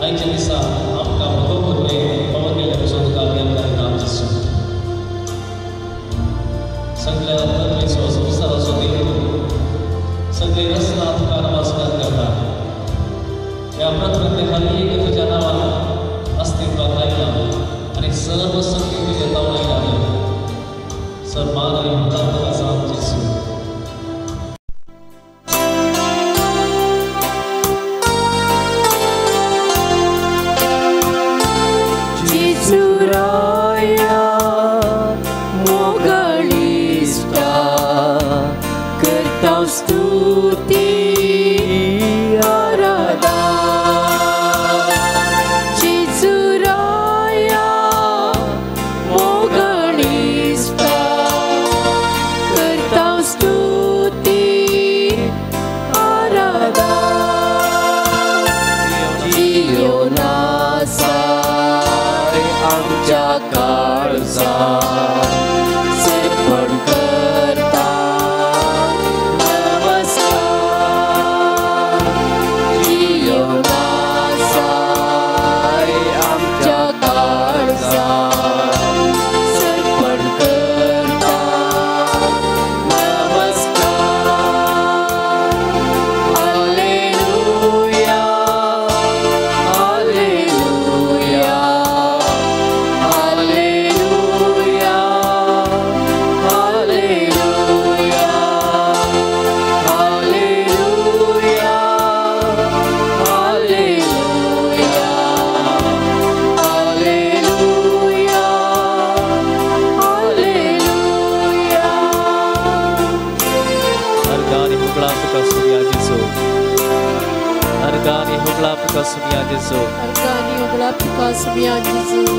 aja bisa angka berkumpul pemanggil dan suatu kalian dari nama Yesus. Segala Yesus besar suatu itu, segala serat karena masalah kata. Ya berarti hari ini kita janawan pasti berkaitan. Hari serba sekali kita tahu lagi. Serba dari tanda kasih Yesus.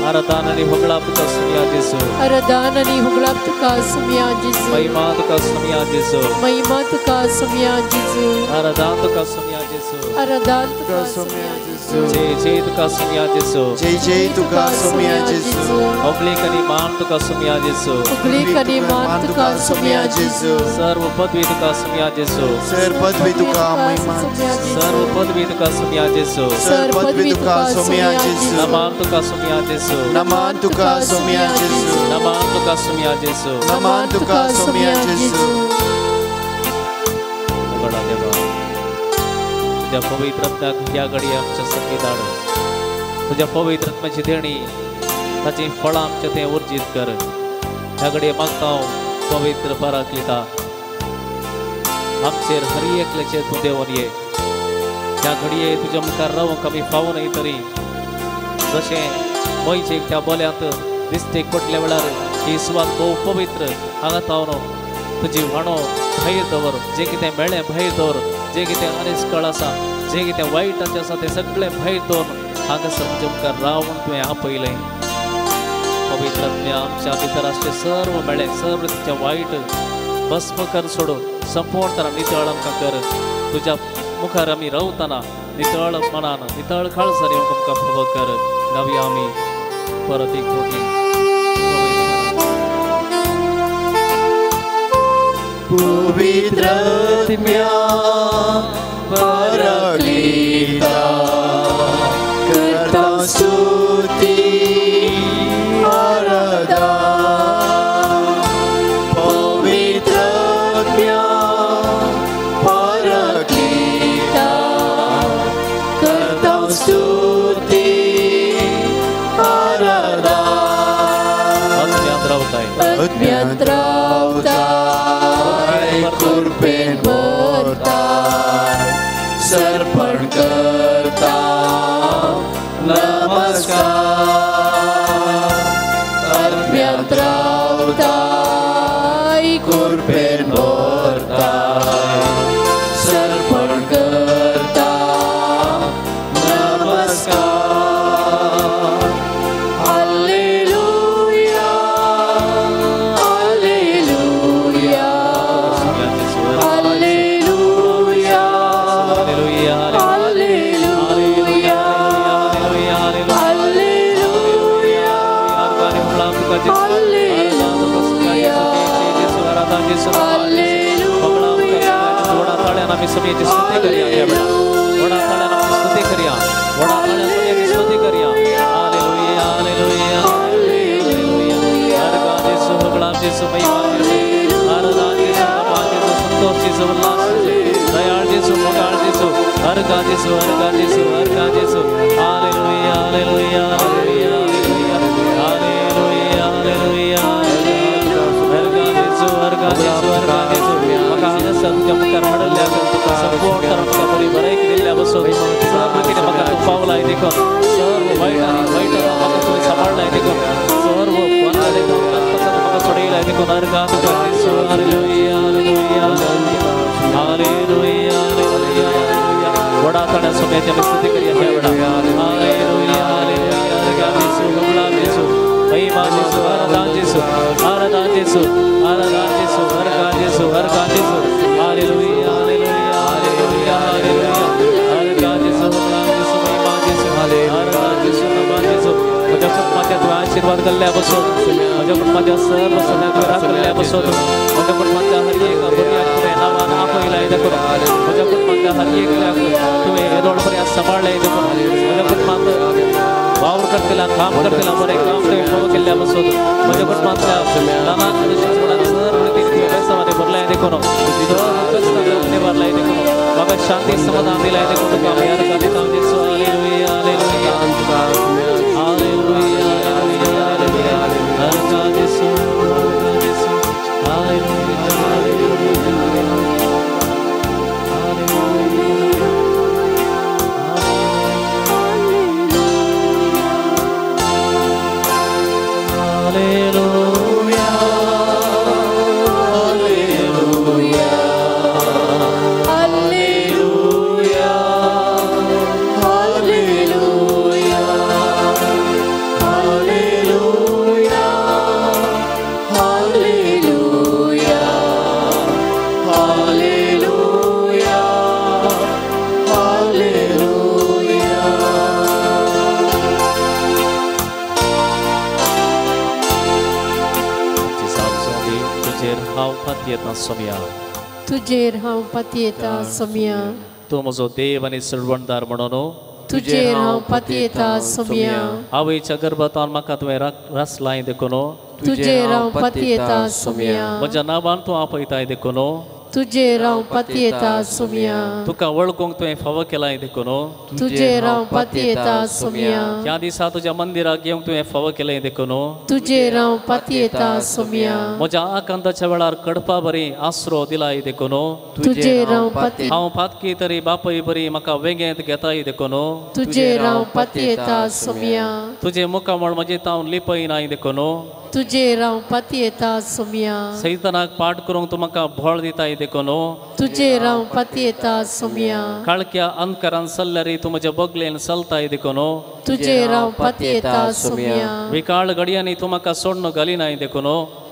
Aradhanani hogla puka sumya Jesu. Aradhanani hogla puka sumya Jesu. Mahima tuka sumya Jesu. Mahima tuka sumya Jesu. Aradhan tuka sumya Jesu. Aradhan tuka sumya Jesu. Jai jai tuka sumya Jesu. Jai jai tuka sumya Jesu. Ogli kani man tuka sumya Jesu. Ogli kani man tuka sumya Jesu. Sarva padvi tuka sumya Jesu. Sar padvi tuka mahima. Sarva padvi tuka sumya Jesu. Sar padvi tuka sumya Jesu. Naman tuka sumya Jesu. Naman tuka sumya Jesu. Naman tuka sumya Jesu. Naman tuka sumya Jesu. बड़ा देवा तुझ्या पवित्र आत्म्याक ह्या घडी आमच्या संगीत हाड तुझ्या पवित्र आत्म्याची देणी ताची फळां आमच्या थंय उर्जीत कर ह्या घडये मागता हांव पवित्र पराक्लिता आमचेर हर एकल्याचेर तूं देवून ये ह्या घडये तुज्या मुखार रावूंक आमी फावो न्हय तरी जशें मयचेक त्या बोल्यांत दिसतेक पडल्या वेळार ही सुवात भोव पवित्र हांगा तावनो तुजी वाणो भायर दवर जे कितें मेळ्ळें भायर दवर जे कितें अनिश्कळ आसा जे कितें वायटाचें आसा तें सगळें भायर दवरून हांगासर तुज्या मुखार राव म्हूण तुवें आपयलें पवित्र आत्म्या आमच्या भितर आसचें सर्व मेळ्ळें सर्व तुजें वायट भस्म कर सोडून संपूर्ण तरां नितळ आमकां कर तुज्या मुखार आमी रावतना नितळ मनान नितळ काळजान येवंक आमकां फावो कर गावया आमी परत एक फावटी पवित्र आत्म्या पराक्लिता करता स्तुति आराधना पवित्र आत्म्या पराक्लिता करता स्तुति आराधना आत्म्यात रावताय कुर्बेन भरताय सर्पण करता नमस्कार आत्म्यात रावताय कुर्बेन भरताय सर्पण करता नमस्कार हालेलुया हालेलुया हालेलुया हालेलुया आम्ही सगळ्याची स्तुती करूया या वेळा वडा ताळ्यान आमची स्तुती करूया वडा ताळ्यान सगळ्याची बक्षीसो उल्लास दयाळ येशू मगाळ येशू हर का येशू हर का येशू हर का Yeshu hallelujah hallelujah hallelujah hallelujah hallelujah हर का येशू हर का येशू हर का येशू मका हंगसा तुझ्या मुखार हाडल्या संपूर्ण तरफका बरी बरे केलेल्या बसो सर्व रीतीने मका तू पावलाय देखो सर्व वाईट आणि वाईट मका तुम्ही सांभाळलाय देखो सर्व कोणा देखो आत्मसात मका सोडलाय देखो हर का तुझ्या Yeshu hallelujah hallelujah hallelujah hallelujah वडा तळ्या सोन्याच्या स्तुती करूया ह्या वेळा हालेलुया हालेलुया हर का येशू गमला येशू महिमा येशू आराधना येशू आराधना येशू आराधना येशू हर का येशू हर का Yeshu hallelujah hallelujah hallelujah hallelujah हर का येशू गमला येशू महिमा येशू आराधना येशू महिमा येशू माझ्या कुटुंबाच्या तू आशीर्वाद कल्ल्या बसो माझ्या कुटुंबाच्या सर्व सगळ्या तू राखल्या बसो माझ्या कुटुंबाच्या हर एक बरिया तुझ्या नावानं आपल्याला इथे करू माझ्या कुटुंबाच्या हर एक तुम्ही रोड पर्यंत सांभाळले इथे करू माझ्या कुटुंबात वावर करतेला काम करतेला बरे काम तुम्ही फॉलो केल्या बसो माझ्या कुटुंबातल्या नाना सर्व रीतीने व्यवस्थामध्ये भरलाय इथे करू भरलाय इथे करू मग शांती समाधान दिलाय इथे करू काम यार का देता येशू हालेलुया हालेलुया हालेलुया हालेलुया हर का येशू हालेलुया तुझेर हांव पातयेता सोम्या तू म्हजो देव आनी सडवणदार म्हणून तुझेर हांव पातयेता सोम्या आवयच्या गर्भातान म्हाका तुवें रस लाय देखून तुझेर हांव पातयेता सोम्या म्हज्या नांवान तूं आपयताय देखून तुझेर हांव पातयेता सोम्या तुका वळखूंक तुवें फावो केलाय देखून तुझेर हांव पातयेता सोम्या ह्या दिसा तुज्या मंदिराक येवंक तुवें फावो केलें देखून तुझेर हांव पातयेता सोम्या म्हज्या आकांताच्या वेळार कडपा बरी आसरो दिलाय देखून तुझेर हांव पातयेता हांव पातकी तरी बापय बरी म्हाका वेगळेंत घेताय देखून तुझेर हांव पातयेता सोम्या तुजे मुखामळ म्हजे तावन लिपयनाय देखून तुझेर हांव पातयेता सोम्या सैतानाक पाठ करूंक तूं म्हाका भोळ दिताय देखून तुझेर हांव पातयेता सोम्या काळक्या अंधकारान सल्ल्यारी तूं म्हज्या बगलेन चलताय देखून तुझेर हांव पातयेता सोम्या विकाळ घडयांनी तूं म्हाका सोडून घालिनाय देखून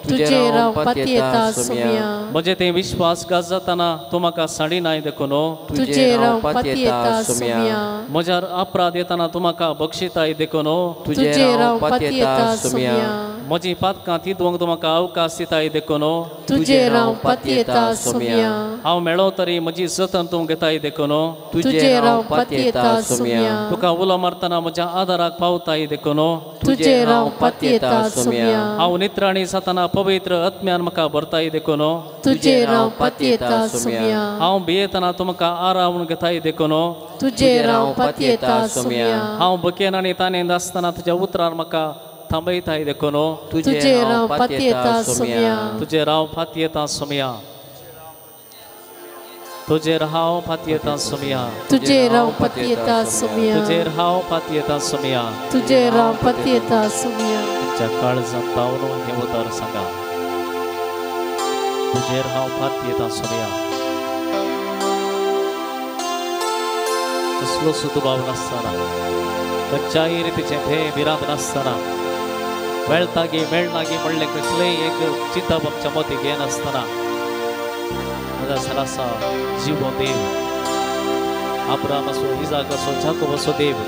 तुझेर हांव पातयेता सोम्या म्हजे तें विश्वासघात जाताना तूं म्हाका साडिनाय देखून तुझेर हांव पातयेता सोम्या म्हज्यार अपराध येताना तूं म्हाका बक्षिताय देखून तुझेर हांव पातयेता सोम्या म्हजी पातकां तितवंक तूं म्हाका अवकाश दिताय देखून तुझेर हांव पातयेता सोम्या हांव मेळ्ळो तरी म्हजी जतन तूं घेताय देखून तुझेर हांव पातयेता सोम्या तुका उलो मारतना म्हज्या आदाराक पावताय देखून तुझेर हांव पातयेता सोम्या हांव नित्राणी जाताना पवित्र आत्म्यान म्हाका भरताय देखून तुझेर हांव पातयेता सोम्या हांव भियेतना तूं म्हाका आरावून घेताय देखून तुझेर हांव पातयेता सोम्या हांव बकेन आनी ताणेंत आसतना तुज्या उतरार म्हाका थांबयताय देखून तुझेर हांव पातयेता सोम्या तुजेर हांव पातयेता सोम्या तुजेर हांव पातयेता सोम्या तुझेर हांव पातयेता सोम्या तुजेर हांव पातयेता सोम्या तुझेर हांव पातयेता सोम्या तुमच्या काळजांत पावून हे उतर सांगा तुजेर हांव पातयेता सोम्या कसलो सुदभाव नासतना खंयच्याय रितीचें भंय भिरांत नासतना वेळतागी मेळनागी म्हणलें कसलेंय एक चिंतप आमच्या मती घेनासतना म्हज्या सरासा जीव देव अब्राम असो इजाक असो जाकोब असो देव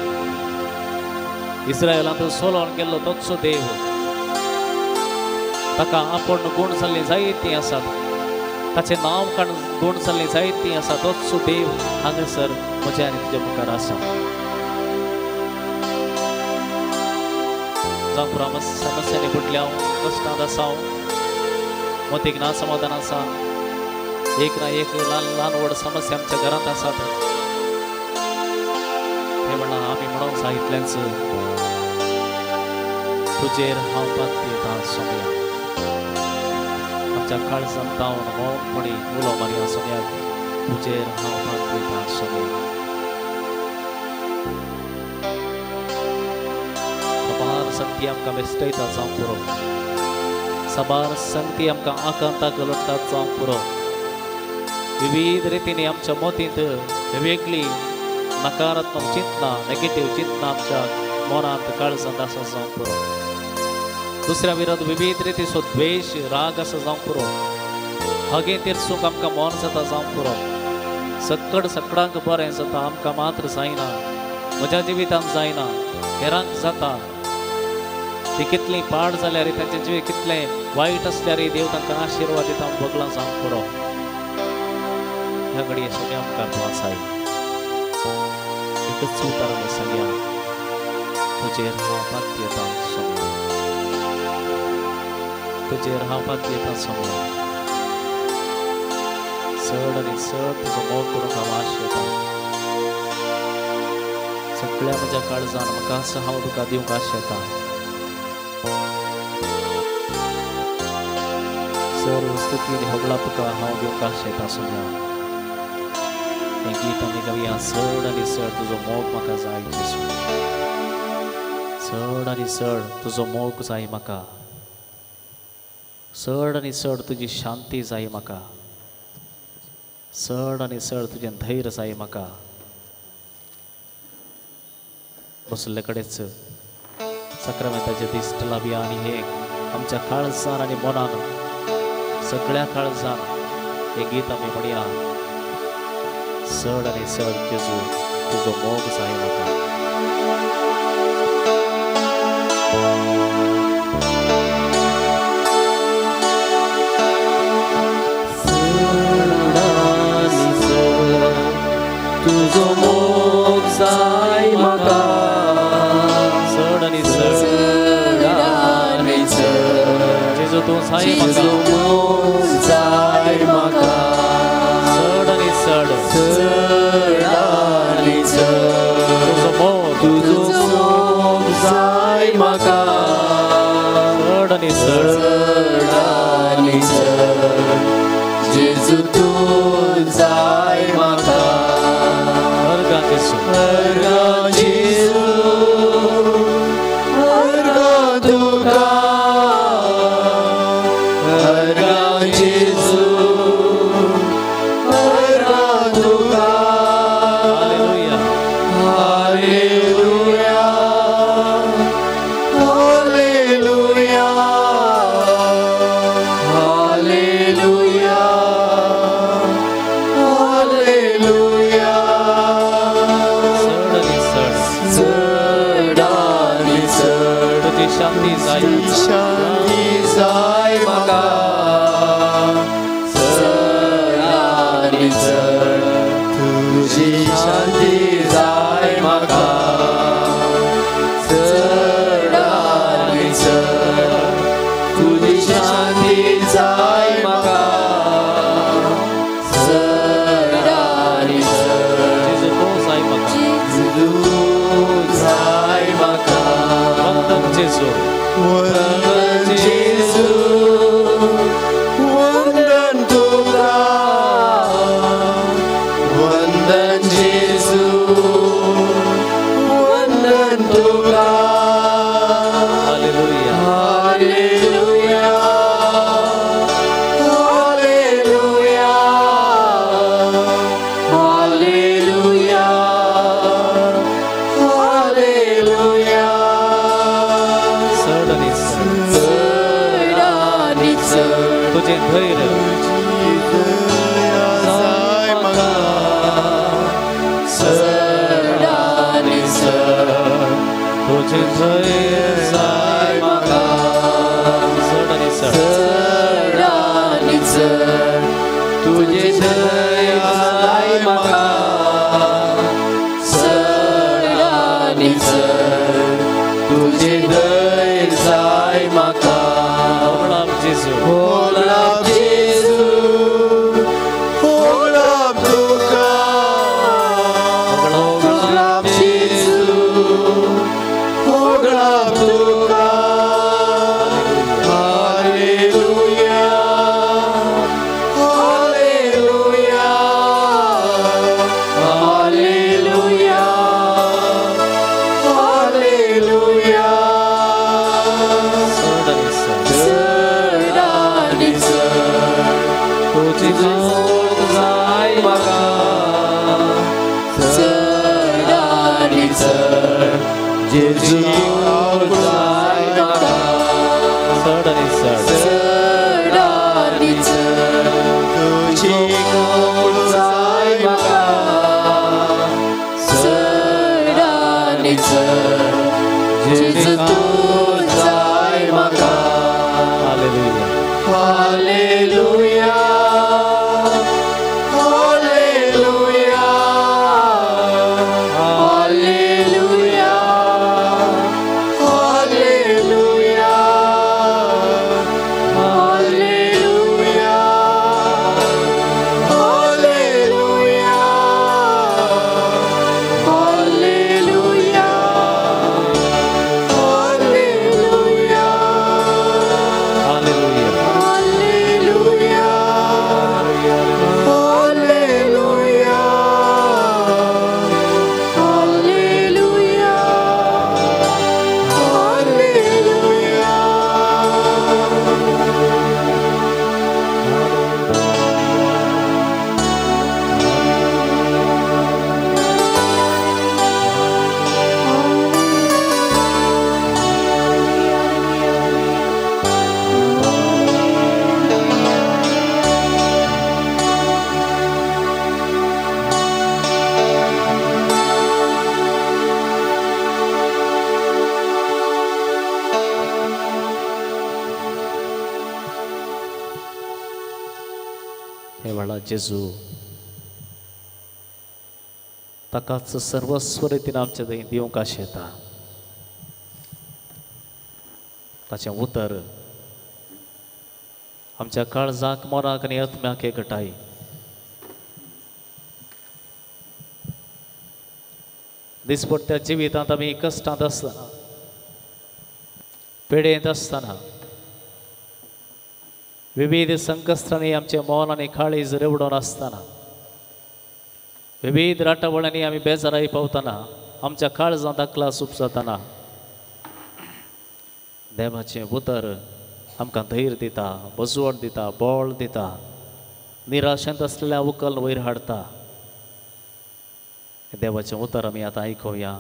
इस्रायलांत सोलोन गेल्लो तोचो देव ताका आपण गूण जाल्लीं जायतीं आसात ताचें नांव काण गूण जाल्लीं जायतीं आसा तोचो देव हांगासर म्हज्या आनी तुज्या मुखार आसा जावं समस्यांनी बुडल्या कश्टांत आसा मतीक ना समाधान आसा एक ना एक लहान लहान वड समस्या आमच्या घरात असतात हे म्हणा आम्ही म्हणून सांगितल्याच तुझेर हांव पातयेता सोम्या आमच्या काळजांत तावन मौनपणी उलो मारया सोम्या तुझेर हांव पातयेता सोम्या सबार संगती आमकां मेस्टयता जावं पुरो सबार संगती आमकां आकांताक घालतात जावं पुरो विविध रितीने आमच्या मोतींत वेगळी नकारात्मक चिंतना नेगेटिव्ह चिंतना आमच्या मनांत काळजांत आसा जावं पुरो दुसऱ्या विरोध विविध रितीचो द्वेष राग आसा जावं पुरो हागे तिरसूंक आमकां मन जाता जावं पुरो सगळ्यांक बरें जाता आमकां मात्र जायना म्हज्या जिवितांत जायना हेरांक जाता ती कितली पाड जाल्यार तांचे जिवीत कितलें वायट आसल्यार देव तांकां आशिर्वाद दिता भोगलां जावं पुरो ह्या घडये सगळ्या मुखार तूं आसाय एकच उतर आमी सांगया तुजेर हांव पातयेता सोम्या तुजेर हांव पातयेता सोम्या चड आनी चड तुजो मोग करूंक हांव आशेता सगळ्या म्हज्या काळजान म्हाका आसा हांव तुका दिवंक आशेता सर्व स्तुती होगळा तुका हांव दिवंक आशेता सोम्या हें गीत आमी गावया चड आनी चड तुजो मोग म्हाका जाय जेसू चड आनी चड तुजो मोग जाय म्हाका चड आनी चड तुजी शांती जाय म्हाका चड आनी चड तुजें धैर्य जाय म्हाका बसले कडेच सक्रामेंताचे दिश्ट लावया आनी हे आमच्या काळजान आनी मनान सगळ्या काळजान हे गीत आमी म्हणया चड आनी चड जेजू तुजो मोग जाय म्हाका तुजो मोग जाय म्हाका चड आनी चड जेजू तूं जाय म्हाका मोग जाय म्हाका चड आनी चड तुजो मोग जाय म्हाका चड आनी चड जेजू तूं जाय म्हाका अर्गा जेजू अर्गा तुका अर्गा जेजू अर्गा तुका hallelujah hallelujah hallelujah hallelujah hallelujah चड आनी चड तुजी शांती जाय शांती जाय म्हाका चड आनी चड तुजी शांती जाय म्हाका चड आनी चड तुजी शांती जाय म्हाका चड आनी चड जेजू तूं जाय म्हाका जेजू जाय म्हाका वंदन जेजू वंदन जेजू वंदन तुका वंदन जेजू वंदन तुका hallelujah hallelujah hallelujah hallelujah hallelujah चड आनी चड तुजें धैर्य जाय म्हाका चड आनी चड तुजें धैर्य जाय म्हाका चड आनी चड चड आनी चड तुजें धैर्य जाय म्हाका चड आनी चड तुजें धैर्य जाय म्हाका वंदन जेजू Hola, Jesu, जेजू ताकाच सर्वस्व रितीन आमचे थंय दिवंक आशेता ताचें उतर आमच्या काळजाक मोराक आनी आत्म्याक एकठांय दिसपट्ट्या जिवितांत आमी कश्टांत आसतना पिडेंत आसतना विविध संकश्टांनी आमचे मन आनी काळीज रेवडोन आसतना विविध राटावळ्यांनी आमी बेजाराई पावतना आमच्या काळजां धाकला सुपसतना देवाचें उतर आमकां धैर्य दिता बसवण दिता बळ दिता निराशेंत आसलेल्या उखल वयर हाडता देवाचें उतर आमी आतां आयकुया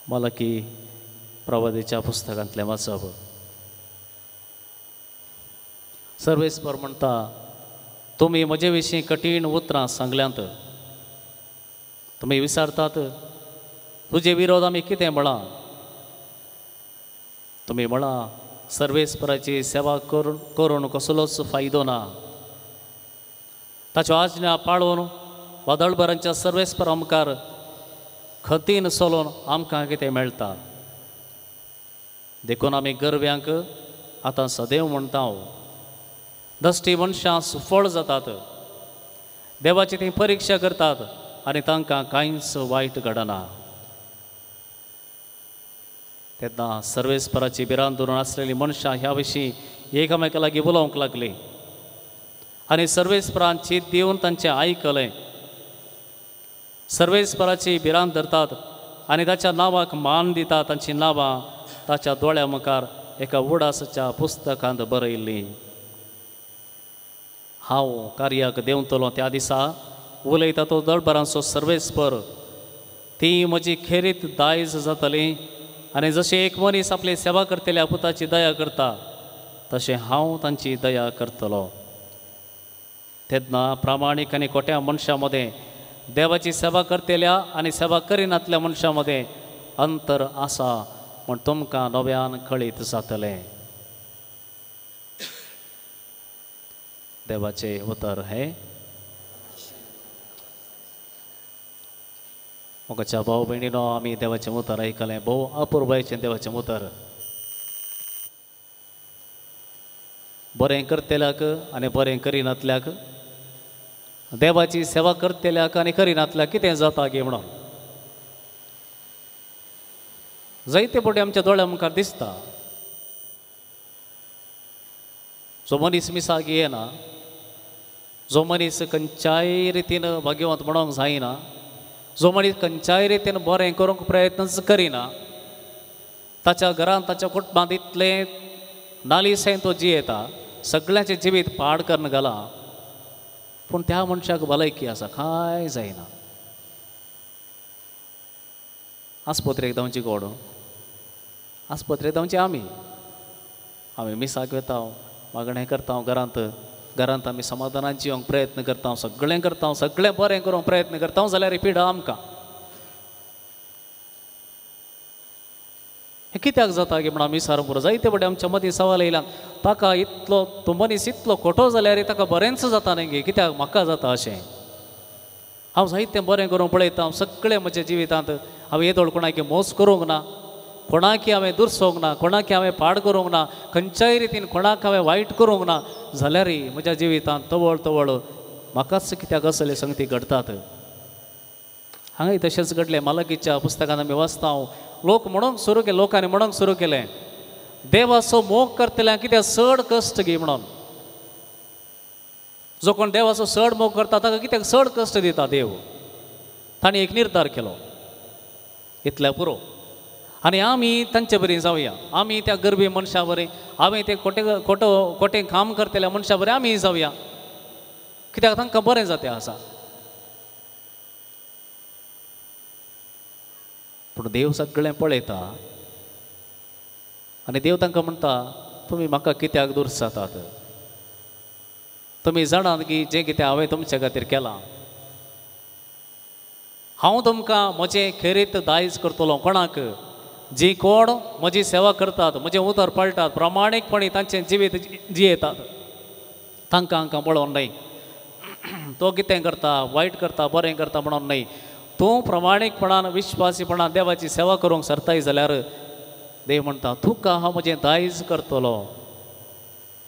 मलाकी प्रवादीच्या पुस्तकांतलें वाचप सर्वेस्पर म्हणटा तुमी म्हजे विशीं कठीण उतरां सांगल्यांत तुमी विचारतात तुजे विरोध आमी कितें म्हळां तुमी म्हळां सर्वेस्पराची सेवा करून कसलोच फायदो ना ताच्यो आज्ञा पाळून वादळभरांच्या सर्वेस्परा मुखार खतीन चलोवन आमकां कितें मेळटा देखून आमी गर्व्यांक आतां सदैव म्हणटा दश्टी मनशां सुफळ जातात देवाची ती परिक्षा करतात आनी तांकां कांयच वायट घडना तेन्ना सर्वेस्पराची भिरांत धरून आसलेलीं मनशां ह्या विशीं एकामेका लागीं उलोवंक लागलीं आनी सर्वेस्परान चीत दिवन तांचें आयकलें सर्वेस्पराची भिरांत धरतात आनी ताच्या नांवाक मान दितात तांची नांवां ताच्या दोळ्या मुखार एका उडासाच्या पुस्तकांत बरयल्लीं हांव कार्याक देंवतलो त्या दिसा उलयता तो दळभरांचो सर्वेस्पर ती म्हजी खेरीत दायज जातली आनी जशें एक मनीस आपली सेवा करतल्या पुताची दया करता तशें हांव तांची दया करतलो तेन्ना प्रामाणीक आनी खोट्या मनशां मदें देवाची सेवा करतल्या आनी सेवा करिनातल्या मनशां मदें अंतर आसा म्हण तुमकां नव्यान कळीत जातलें देवाचे उतर हे मोगाच्या भाव भयणीनो आमी देवाचें उतर आयकलें भोव अपुर्बायेचें देवाचें उतर बरें करतेल्याक आनी बरें करिनातल्याक, देवाची सेवा करतेल्याक आनी करिनातल्याक कितें जाता गे म्हणून जायते पटी आमच्या दोळ्या मुखार दिसता. जो मनीस मिसाक येना, जो मनीस खंयच्याय रितीन भाग्यवंत म्हणूंक जायना, जो मनीस खंयच्याय रितीन बरें करूंक प्रयत्नच करिना, ताच्या घरांत ताच्या कुटुंबांत इतलें नालिसायेन तो जियेता, सगळ्यांचें जिवीत पाड करून घाला, पूण त्या मनशाक भलायकी आसा, कांय जायना. आस्पत्रेक धांवची कोण, आस्पत्रेक धांवची आमी मिसाक वेता, मागणें करता घरांत आमी समाधानान जिवंक प्रयत्न करता, सगळें बरें करूंक प्रयत्न करता, जाल्यार पिडा आमकां. हें कित्याक जाता गे म्हणून आमी विचारूंक पुरो. जायते फावटी आमच्या मदीं सवाल येयल्यान ताका इतलो तो मनीस इतलो खोटो जाल्यार ताका बरेंच जाता न्ही गे, कित्याक म्हाका जाता अशें. हांव जायतें बरें करूंक पळयता, सगळें म्हज्या जिवितांत हांवें येदोळ कोणाकी मोस करूंक ना, कोणाकी हांवें दुरसोंक ना, कोणाकी हांवें पाड करूंक ना, खंयच्याय रितीन कोणाक हांवें वायट करूंक ना, जाल्यारय म्हज्या जिवितांत तवळ म्हाकाच कित्याक असले संगती घडटात. हांगाय तशेंच घडलें. मालकीच्या पुस्तकांत आमी वाचता, लोकांनी म्हणूंक सुरू केलें, देवाचो मोग करतल्या कित्याक चड कश्ट घे म्हणून. जो कोण देवाचो चड मोग करता ताका कित्याक चड कश्ट दिता देव. ताणें एक निर्धार केलो, इतल्या पुरो. आनी आमी तांचे बरीं जावया, आमी त्या गरबी मनशा बरीं, आमी ते खोटें काम करतल्या मनशा बरीं आमी जावया, कित्याक तांकां बरें जातें आसा. पूण देव सगळें पळयता आनी देव तांकां म्हणटा, तुमी म्हाका कित्याक दुर्स जातात? तुमी जाणात की जें कितें हांवें तुमच्या खातीर केलां, हांव तुमकां म्हजें खेरीत दायज करतलो. कोणाक? जी कोण म्हजी सेवा करतात, म्हजें उतर पळटात, प्रामाणीकपणी तांचें जिवीत जियेतात, तांकां हांकां पळोवन न्हय तो कितें करता, वायट करता, बरें करता म्हणून न्हय. तूं प्रामाणीकपणान विश्वासीपणान देवाची सेवा करूंक सरताय जाल्यार देव म्हणटा, तुका हांव म्हजें दायज करतलो.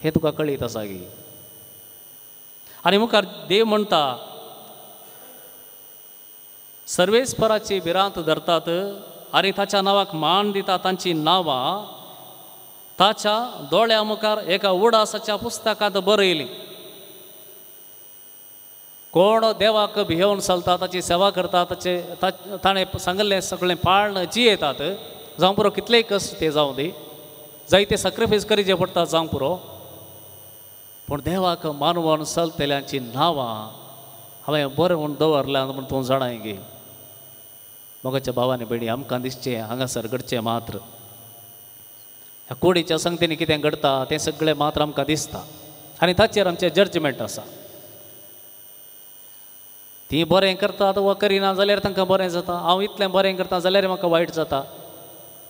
हें तुका कळीत आसा गी. आनी मुखार देव म्हणटा, सर्वेस्पराची भिरांत धरतात आनी ताच्या नांवाक मान दिता. तांची नांवां ताच्या दोळ्या मुखार एका उडासाच्या पुस्तकांत बरयलीं. कोण देवाक भियोवन चलता, ताची सेवा करता, ताणें सांगलें सगळें पाळण जियेतात, जावं पुरो कितलेय कश्ट ते जावं दी, जायते सॅक्रिफायस करीचे पडटा जावं पुरो, पूण देवाक मानवून चलतल्यांची नांवां हांवें बरें म्हूण दवरल्यां म्हूण तूं जाणाय गे. मोगाच्या भावांनी भयणी, आमकां दिसचें हांगासर घडचें मात्र ह्या कुडीच्या संगतींनी कितें घडटा तें सगळें मात्र आमकां दिसता आनी ताचेर आमचें जजमेंट आसा. ती बरें करतात वा करिना जाल्यार तांकां बरें जाता, हांव इतलें बरें करता जाल्यार म्हाका वायट जाता.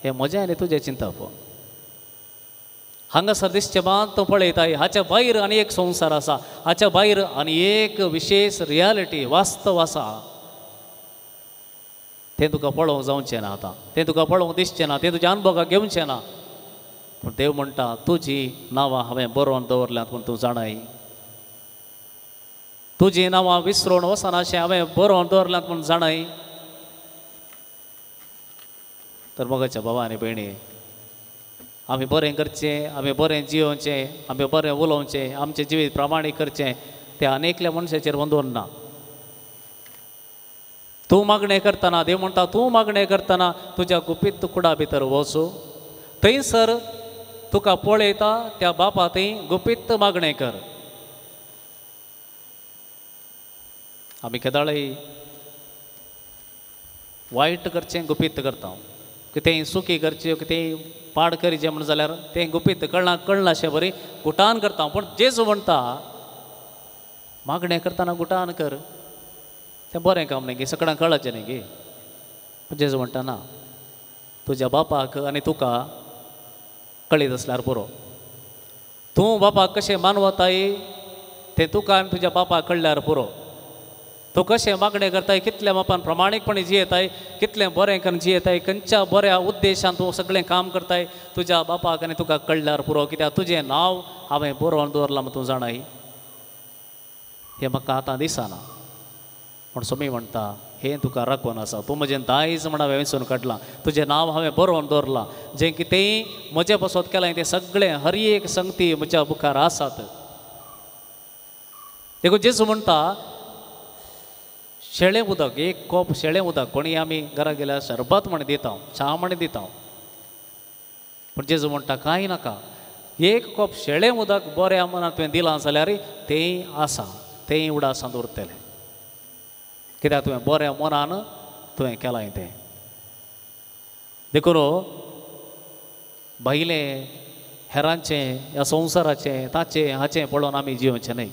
हें म्हजें आनी तुजें चिंता पळय. हांगासर दिसचें मात पळयताय, हाच्या भायर आनी एक संवसार आसा, हाच्या भायर आनी एक विशेष रियालिटी, वास्तव आसा. तें तुका पळोवंक जावचें ना आतां, तें तुका पळोवंक दिसचें ना, तें तुज्या अनुभवाक घेवचें ना. पूण देव म्हणटा, तुजीं नांवां हांवें बरोवन दवरल्यांत पूण तूं जाणाय. तुजीं नांवां विसरोन वचना अशें हांवें बरोवन दवरल्यांत पूण जाणाय. तर मोगाच्या भावांनी भयणी, आमी बरें करचें, आमी बरें जियोवचें, आमी बरें उलोवचें, आमचें जिवीत प्रामाणीक करचें, तें आनेकल्या मनशाचेर बंदून ना. तूं मागणें करतना, देव म्हणटा, तूं मागणें करतना तुज्या गुपीत कुडा भितर वचूं, थंयसर तुका पळयता त्या बापा थंय गुपीत मागणें कर. आमी केदाळय वायट करचें गुपीत करता, कितेंय सुखी करचें, कितेंय पाड करीचें म्हण जाल्यार तें गुपीत कळनाशें बरी गुटान करता. पूण जेजू म्हणटा, मागणें करतना गुटान कर, तें बरें काम न्ही गे, सगळ्यांक कळचें न्ही गे. जेजू म्हणटा ना, तुज्या बापाक आनी तुका कळीत आसल्यार पुरो. तूं बापाक कशें मानवताय तें तुका आनी तुज्या बापाक कळल्यार पुरो. तो कशें मागणें करताय कितले मापान प्रामाणीकपणी जियेताय कितले बरें करून जियेताय खंयच्या बऱ्या उद्देशान तूं सगळें काम करताय तुज्या बापाक आनी तुका कळल्यार पुरो कित्याक तुजें नांव हांवें बरोवन दवरलां म्हूण तूं जाणाय हें म्हाका आतां दिसना म्हूण सोमी म्हणटा हें तुका राखून आसा तूं म्हजें दायज म्हण हांवें विसरून काडलां तुजें नांव हांवें बरोवन दवरलां जें कितेंय म्हजे पासत केलां तें सगळें हर एक संगती म्हज्या मुखार आसात देखून जेजू म्हणटा शेळें उदक एक कप शेळें उदक कोणी आमी घरा गेल्यार सरबत म्हण दिता च्या म्हण दिता पूण जेजू म्हणटा कांय नाका एक कप शेळें उदक बरें मनान तुवें दिलां जाल्यार तेंय आसा तेंय उडासांत उरतलें कित्याक तुवें बऱ्या मनान तुवें केलां तें देखून भायलें हेरांचें ह्या संवसाराचें ताचें हाचें पळोवन आमी जिवचें न्हय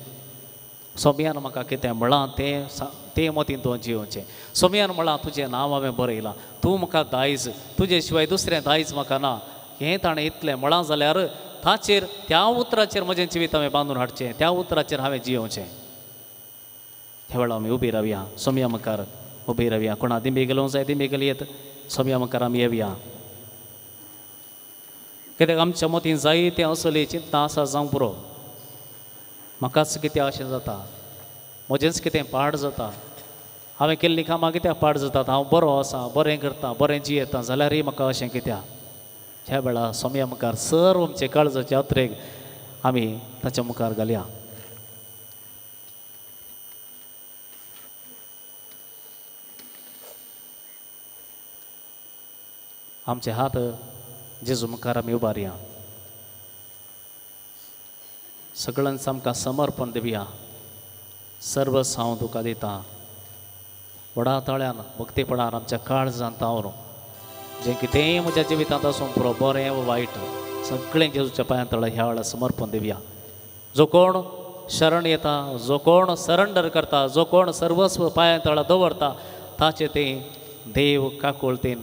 सोमयान म्हाका कितें म्हळां तें मतीन तुवें जिवचें सोमयान म्हळां तुजें नांव हांवें बरयलां तूं म्हाका दायज तुजे शिवाय दुसरें दायज म्हाका ना हें ताणें इतलें म्हळां जाल्यार ताचेर त्या उतराचेर म्हजें जिवीत हांवें बांदून हाडचें त्या उतराचेर हांवें जिवचें ह्या वेळा आमी उबी रावया सोमया मुखार उबी रावया कोणा दिंबे गेलो जाय दिंबे गेली येत सोमया मुखार आमी येवया कित्याक आमच्या मतीन जायते असली चिंता आसा जावं पुरो म्हाकाच कितें अशें जाता म्हजेंच कितें पाड जाता हांवें केल्लीं कामां कित्याक पाड जातात हांव बरो आसा बरें करता बरें जियेता जाल्यारय म्हाका अशें कित्याक ह्या वेळा सोमया मुखार सर्व आमचे काळजाचे यात्रेक आमी ताच्या मुखार घालया आमचे हात जेजू मुखार आमी उबारया सगळ्यांच आमकां समर्पण दिवया सर्वस हांव तुका दिता व्हडा ताळ्यान भक्तीपणान आमच्या काळजांत तावरो जें कितेंय म्हज्या जिवितांत आसूं पुरो बरें वा वायट सगळें जेजूच्या पांयां तळा ह्या वेळार समर्पण दिवया जो कोण शरण येता जो कोण सरेंडर करता जो कोण सर्वस्व पांयां तळा दवरता ताचे तें देव काकुळतेन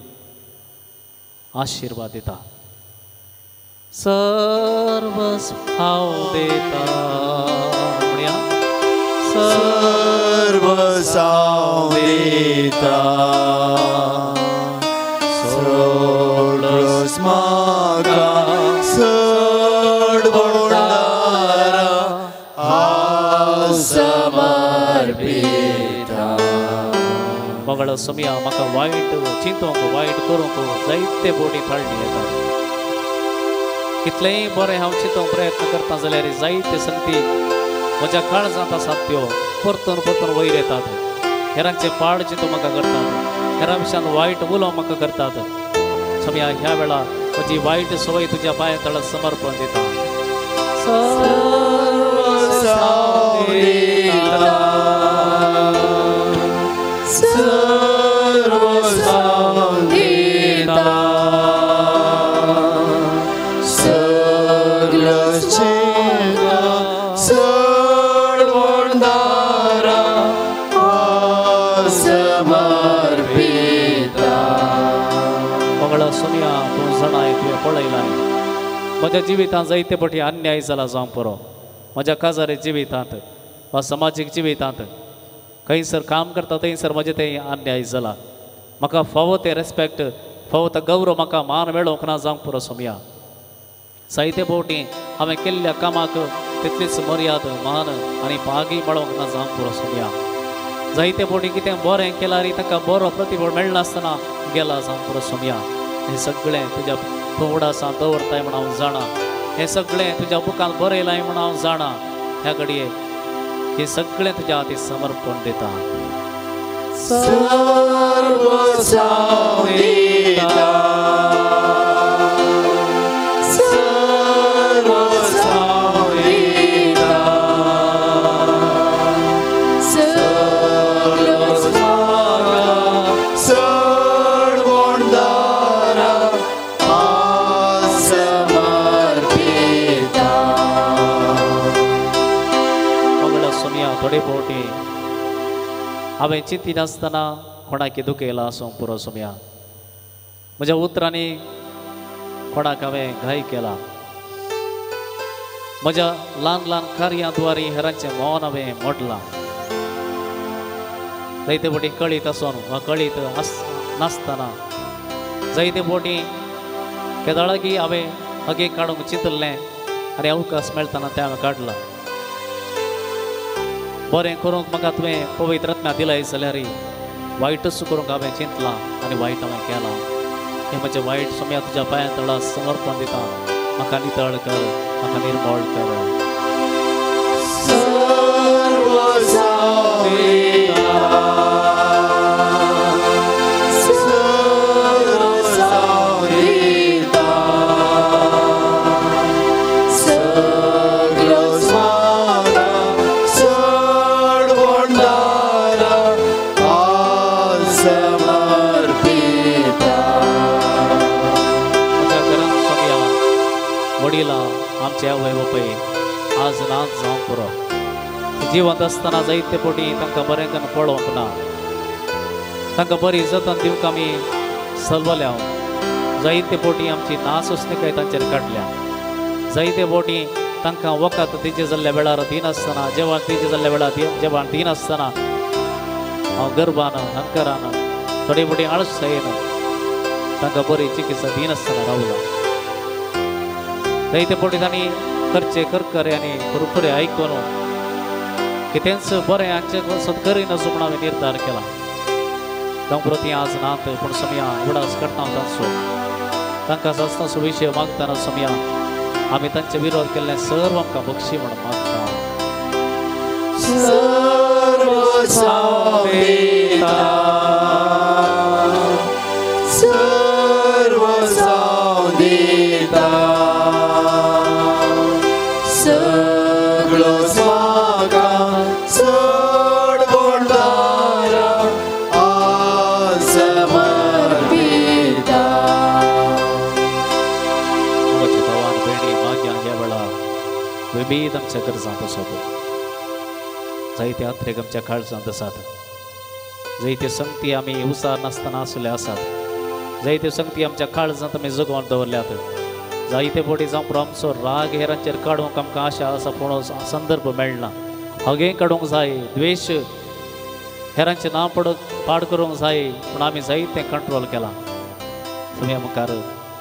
आशीर्वाद दिता सर्वस्व हांव दिता म्हणया सर्वस्व हांव दिता सोडस म्हाका चड व्हडा हांव समर्पिता मंगळ सोमया म्हाका वायट चिंतूंक वायट करूंक जायते बोटी थाळणी येता कितलेंय बरें हांव चिंतूंक प्रयत्न करता जाल्यार जायते संगती म्हज्या काळजांत आसात त्यो परतून परतून वयर येतात हेरांचे पाड चिंतून म्हाका करतात हेरां विशयान वायट उलोवंक म्हाका करतात सोमया ह्या वेळा म्हजी वायट संवय तुज्या पांयां तळा समर्पण दिता सर्वस्व हांव दिता सर्वस्व हांव दिता सोमया तूं जाणाय तुवें पळयलाय म्हज्या जिवितांत जायते फावटी अन्याय जाला जावं पुरो म्हज्या काजारी जिवितांत वा समाजीक जिवितांत खंयसर काम करता थंयसर म्हजें तें अन्याय जाला म्हाका फावो तें रेस्पेक्ट फावो तो गौरव म्हाका मान मेळोवंक ना जावं पुरो सोमया जायते फावटी हांवें केल्ल्या कामाक तितलीच मर्याद मान आनी पागी मेळोवंक ना जावं पुरो सोमया जायते फावटी कितें बरें केल्यार ताका बरो प्रतिफळ मेळनासतना गेला जावं पुरो सोमया हें सगळें तुज्या तोवडासां दवरताय म्हण हांव जाणा हें सगळें तुज्या बुकांत बरयलाय म्हण हांव जाणा ह्या घडये हें सगळें तुज्या हाती समर्पण दिता सर्वस्व हांव दिता सर्वस्व हांव दिता सर्वस्व म्हाका चड वंडारा हांव समर्पिता मंगळा सोमया थोडे फावटी हांवें चिंतिनासतना कोणाक दुखयला आसूं पुरो सोमया म्हज्या उतरांनी कोणाक हांवें घाय केला म्हज्या ल्हान ल्हान कार्यां द्वारे हेरांचें मौन हांवें मोडलां जायते बोटी कळीत आसून वा कळीत नासतना जायते बोटी केदाळागी हांवें हगे काडूंक चिंतल्लें आनी अवकाश मेळटना तें हांवें काडलां. बरें करूंक म्हाका तुवें पवित्र आत्म्या दिलाय जाल्यार वायटच करूंक हांवें चिंतलां आनी वायट हांवें केलां. हें म्हजें वायट सोम्या तुज्या पांया तळा समर्पण दिता. म्हाका नितळ कर, म्हाका निर्मळ कर. आमचे आवय बापाय आज नाच जावंक पुरो. जिवंत आसतना जायते पोटी तांकां बरें करून पळोवंक ना. तांकां बरी जतन दिवंक आमी चलवल्या. जायते पोटी आमची नास उसणेकाय तांचेर काडल्या. जायते पोटी तांकां वखद तेजे जाल्ल्या वेळार दिनासतना जेवण तेजे जाल्ल्या वेळार जेवण दिनासतना हांव गर्भान अंकरान थोडे पोटी आळसायेन तांकां बरी चिकित्सा दिनासतना रावला. जायते पोटी तांणी करचे करकरे आनी खरोखरे आयकून कितेंच बरें हांचे वचत करीन असो म्हूण हांवें निर्धार केला. तांकां प्रती आज नात पूण समया उडास करता तांचो तांकां सासनाचो विशय मागतना समया आमी तांचे विरोध केल्लें सर्व आमकां बक्षी म्हणून मागता. विविध आमच्या गरजांत आसात. जायते आत्रेक आमच्या काळजांत आसात. जायते संगती आमी उसार नासतना आसले आसात. जायते संगती आमच्या काळजांत आमी जगोवन दवरल्यात. जायते फावटी जावं आमचो राग हेरांचेर काडूंक आमकां आशा आसा पूण संदर्भ मेळना. हगे काडूंक जाय, द्वेश हेरांचें नांव पाड करूंक जाय पूण आमी जायतें कंट्रोल केलां. तुमी मुखार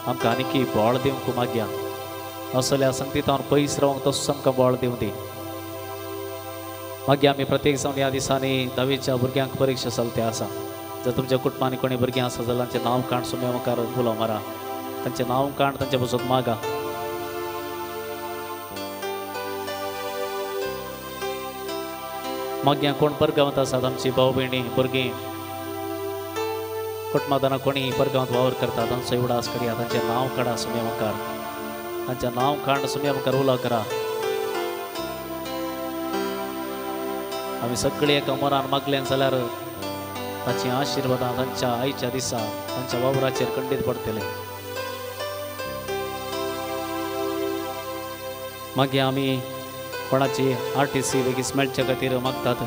आमकां आनीकय बळ दिवंक मागया. असल्या संगतींत पयस रावंक तसो आमकां बळ दिवं दी. मागीर आमी प्रत्येक जावन ह्या दिसांनी 10वीच्या भुरग्यांक परीक्षा चलते आसा. जर तुमच्या कुटुंबांनी कोणी भुरगीं आसा जाल्यार तांचें नांव काण सुम्या मुखार उलो मारा. तांचें नांव काण तांचे बसून मागा. मागीर कोण परगांवांत आसात आमची भाव भयणी भुरगीं कुटुंबांत कोणी परगांवांत वावर करता तांचो उडास करया. तांचें नांव काडा सुम्या मुखार. तांचें नांव काण सुम्या मुखार उलो करा. आमी सगळीं एका मनान मागलें जाल्यार ताची आशिर्वादां तांच्या आयच्या दिसा तांच्या वावराचेर खंडीत पडटले. मागीर आमी कोणाची RTC बेगीस मेळचे खातीर मागतात.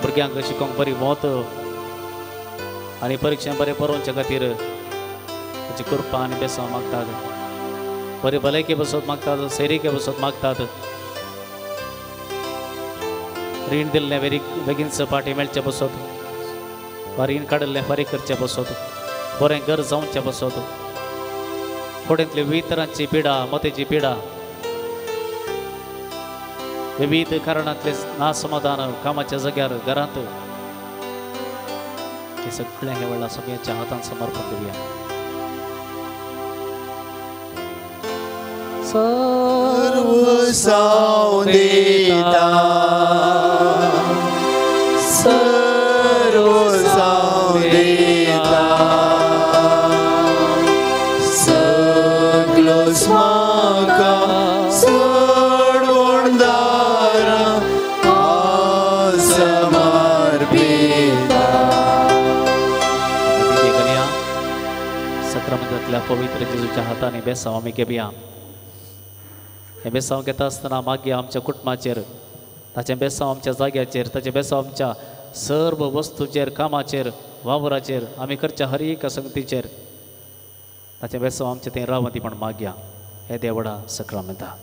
भुरग्यांक शिकोवंक बरी मोत आनी परिक्षेन बरें बरोवचे खातीर ताची कृपा आनी बेसांव मागतात. बरी भलायकी बसत मागतात. सैरीके बसत मागतात. रीण दिल्लें बेगीनच पाटी मेळचे बसत. वा रीण काडिल्लें फारीक करचें बसत. बरें घर जावचें बसत. फुडेंतली वितरांची पिडा मतेची पिडा विविध कारणांतले नासमाधान कामाच्या जाग्यार घरांत हे सगळें हे वेळा सगळ्यांच्या हातांत समर्पण करूया. सर्व सावनेता सर्व सावनेता सगलो स्माका सोडवणदारा समर्पिता. सक्रमंतांतल्या पवित्र जेजूच्या हातांनी बेसांव आमी घेवया. हे बेसांव घेता आसतना मागीर आमच्या कुटुंबाचेर ताचें बेसांव आमच्या जाग्याचेर ताचें बेसांव आमच्या सर्व वस्तूचेर कामाचेर वावराचेर आमी करच्या हर एक संगतीचेर ताचें बेसांव आमचें तें रावं ती म्हण मागया. हे देवडा सक्रमंता.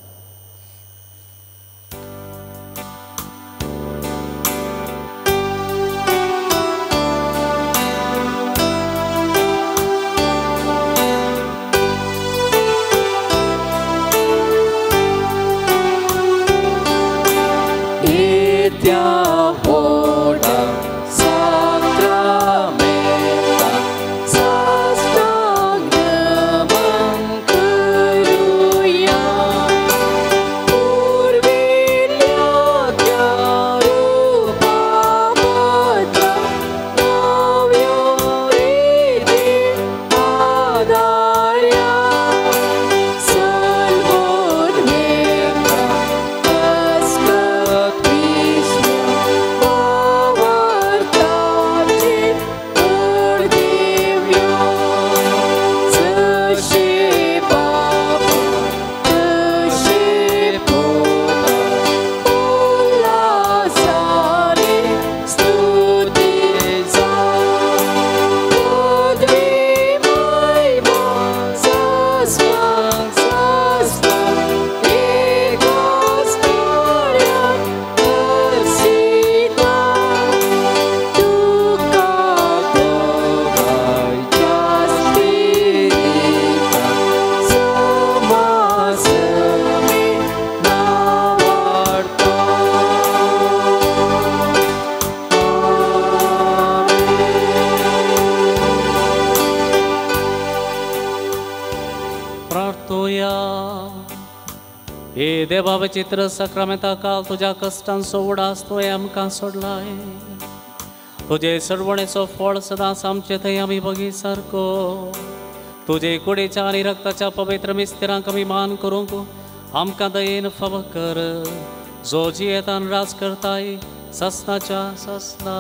त्या मोठा साक्रामेंता साष्टांग नमन करूया. पूर्विल्या त्या रूपाबद्दल नव्या रीती आदार्या. सल्वोन वेंका अस्कत विस्म्या वावर्ताची उर्दिव्या. जशे बापा तशे पोता उल्हासाने स्तुतीचा. पदवी महिमा सस्वांग सस्वांग एकाच कार्यात अर्चिता. तुका दोगांच्या स्पिरिता समासमी नावाडता. प्रार्थोया. हे देवा विचित्र सक्रमेता काल तुझ्या कष्टांचो उडास तुवें आमकां सोडलाय. तुझे सडवणेचो फळ सदांच आमचे थंय आमी बगी सारको. तुजे कुडीच्या आनी रक्ताच्या पवित्र मिस्तिरांक आमी मान करूंक आमकां दयेन फावो कर. जो जियेतान राज करताय ससनाच्या ससना.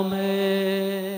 आमेन.